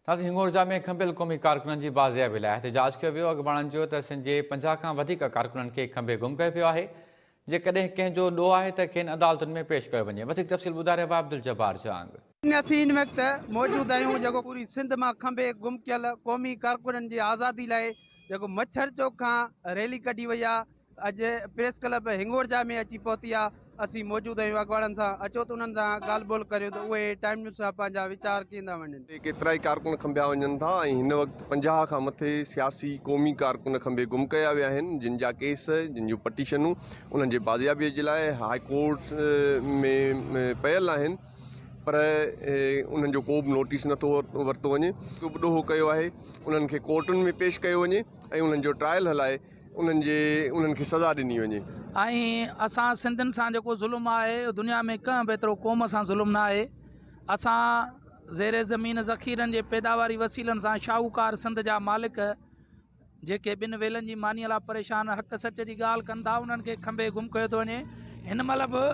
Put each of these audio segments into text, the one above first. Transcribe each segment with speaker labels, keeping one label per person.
Speaker 1: ताज़ी हिंगोरजा में खंबेल क़ौमी कारकुननि जी बाज़ियाबी लाइ एहतजाज कयो वियो। अॻुवाणनि जो त सिंध जे 50 खां वधीक कारकुननि खे खंबे गुम कयो वियो आहे। जेकॾहिं कंहिंजो ॾोह आहे त खेनि अदालतुनि में पेश कयो वञे। वधीक तफ़सील ॿुधाए रहियो आहे अब्दुल जब्बार जांग।
Speaker 2: असीं इन वक़्तु मौजूद आहियूं जेको पूरी सिंध मां खंबे गुम कयल क़ौमी कारकुननि जी आज़ादी लाइ जेको मच्छर चौक खां रैली कढी वई आहे। अॼु प्रेस क्लब हिंगोरजा में अची पहुती आहे। असीं मौजूद आहियूं अॻुवाणनि सां। अचो त उन्हनि सां ॻाल्हि ॿोल करियूं त उहे टाइम न्यूज़ सां पंहिंजा वीचार कींदा वञनि।
Speaker 3: केतिरा ई कारकुन खंबिया वञनि था ऐं हिन वक़्तु 50 खां मथे सियासी क़ौमी कारकुन खंबे गुम कया विया आहिनि, जिन जा केस, जिन जूं पटिशनूं उन्हनि जे बाज़ियाबीअ जे लाइ हाई कोर्ट में पयल आहिनि, पर उन्हनि जो को बि नोटिस नथो वरितो वञे। को बि ॾोहो कयो आहे उन्हनि खे कोर्टुनि में पेश कयो वञे ऐं उन्हनि जो ट्रायल हलाए उन्हनि खे सज़ा ॾिनी वञे।
Speaker 4: ऐं असां सिंधियुनि सां जेको ज़ुल्म आहे दुनिया में कंहिं बि एतिरो क़ौम सां ज़ुल्म न आहे। असां ज़ेरे ज़मीन ज़ख़ीरनि जे पैदावारी वसीलनि सां शाहूकार सिंध जा मालिक जेके ॿिनि वेलनि जी मानीअ लाइ परेशान हक़ सच जी ॻाल्हि कनि था, उन्हनि खे खंबे गुम कयो थो वञे। हिन महिल बि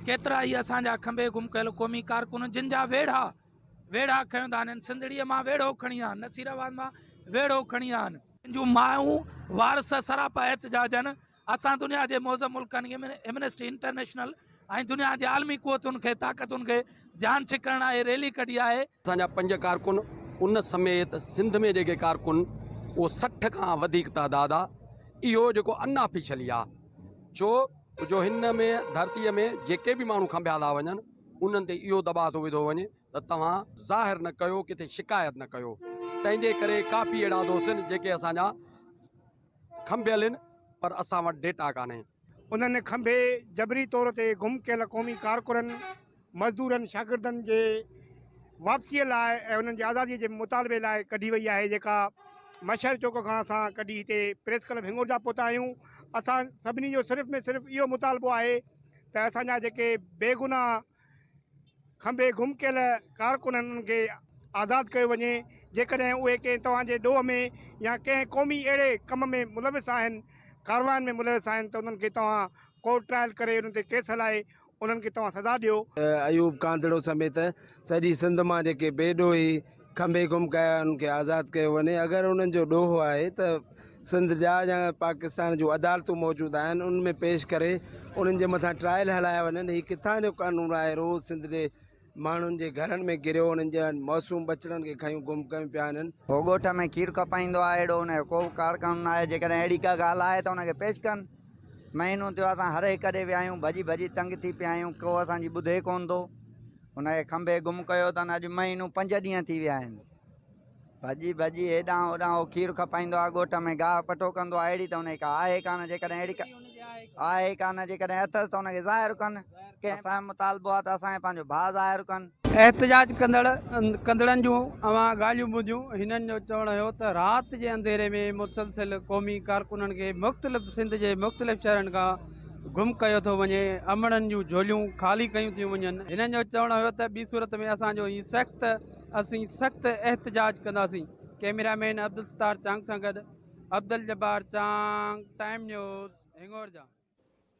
Speaker 4: केतिरा ई असांजा खंबे गुम कयल क़ौमी कारकुन जिन जा वेड़ा खयूं था आहिनि। सिंधड़ीअ मां वेड़ो खणी आहिनि, नसीराबाद मां वेड़ो खणी आहिनि। जूं मायूं वारस सरापा एहतजाज आहिनि। असां दुनिया जे मौज़ मुल्कनि एमनेस्टी इंटरनेशनल ऐं दुनिया जे आलमी क़ुवतुनि खे ताक़तुनि खे ध्यानु छिकण आहे रैली कढी आहे।
Speaker 5: असांजा 5 कारकुन उन समेत सिंध में जेके कारकुन उहो 60 खां वधीक तादाद आहे। इहो जेको अनऑफिशियली आहे जो हिन में धरतीअ में जेके बि माण्हू खंबिया था वञनि उन्हनि ते इहो दॿाउ थो विधो वञे त तव्हां ज़ाहिर न कयो, किथे शिकायत न कयो। तंहिंजे करे काफ़ी अहिड़ा दोस्त आहिनि जेके असांजा खंबियल आहिनि पर असां वटि डेटा कान्हे।
Speaker 6: उन्हनि खंबे जबरी तौर ते गुम कयल क़ौमी कारकुननि, मज़दूरनि, शागिर्दनि जे वापसीअ लाइ ऐं उन्हनि जी आज़ादीअ जे मुतालबे लाइ कढी वई आहे, जेका मच्छर चौक खां असां कढी हिते प्रेस क्लब हिंगोरजा पहुता आहियूं। असां सभिनी जो सिर्फ़ु में सिर्फ़ु इहो मुतालबो आहे त असांजा जेके बेगुनाह खंबे गुम कयल कारकुननि खे आज़ादु कयो वञे। जेकॾहिं उहे कंहिं तव्हांजे ॾोह में या कंहिं क़ौमी अहिड़े कम में मुलविस आहिनि, कारवाइन में मुलविस आहिनि, त उन्हनि खे तव्हां कोर्ट ट्रायल करे उन्हनि ते केस हलाए उन्हनि खे तव्हां सज़ा ॾियो।
Speaker 7: अयूब कांदड़ो समेत सॼी सिंध मां जेके बेॾोही खंबे गुम कया उन्हनि खे आज़ादु कयो वञे। अगरि उन्हनि जो ॾोहो आहे त सिंध जा या पाकिस्तान जूं अदालतूं मौजूदु आहिनि, उनमें पेश करे उन्हनि जे मथां ट्रायल हलाया वञनि। हीउ किथां जो कानून आहे? रोज़ सिंध जे माण्हुनि जे घरनि में गिरियो, उन्हनि जा मासूम बचड़नि खे खयूं गुम कयूं पिया आहिनि।
Speaker 8: हो ॻोठ में खीरु खपाईंदो आहे अहिड़ो उनजो को बि कारकुन आहे। जेकॾहिं अहिड़ी का ॻाल्हि आहे त उनखे पेश कनि। महीनो थियो असां हर हिक ॾे विया आहियूं, भॼी तंग थी पिया आहियूं, को असांजी ॿुधे कोन थो। उनखे खंबे गुम कयो अथनि, अॼु महीनो 5 ॾींहं थी विया आहिनि। भॼी हेॾां होॾां हो खीरु खपाईंदो आहे, ॻोठ में गाह पटो कंदो आहे। अहिड़ी त उनखे का आहे कान। जेकॾहिं अहिड़ी आहे कान, जेकॾहिं अथसि त उनखे ज़ाहिर कनि। कंहिं असांजो मुतालबो आहे त असांखे पंहिंजो भाउ ज़ाहिर कनि।
Speaker 2: एहतजाज कंदड़नि जूं अवां ॻाल्हियूं ॿुधियूं। हिननि जो चवणु हुयो त राति जे अंधेरे में मुसलसिल क़ौमी कारकुननि खे मुख़्तलिफ़ सिंध जे मुख़्तलिफ़ शहरनि खां गुम कयो थो वञे, अमड़नि जूं झोलियूं ख़ाली कयूं थियूं वञनि। हिननि जो चवणु हुयो त ॿी सूरत में असांजो ही असीं सख़्तु एहतजाज कंदासीं। कैमरामैन अब्दुल सत्तार चांग सां गॾु अब्दुल जब्बार चांग, टाइम न्यूज़, हिंगोरजा।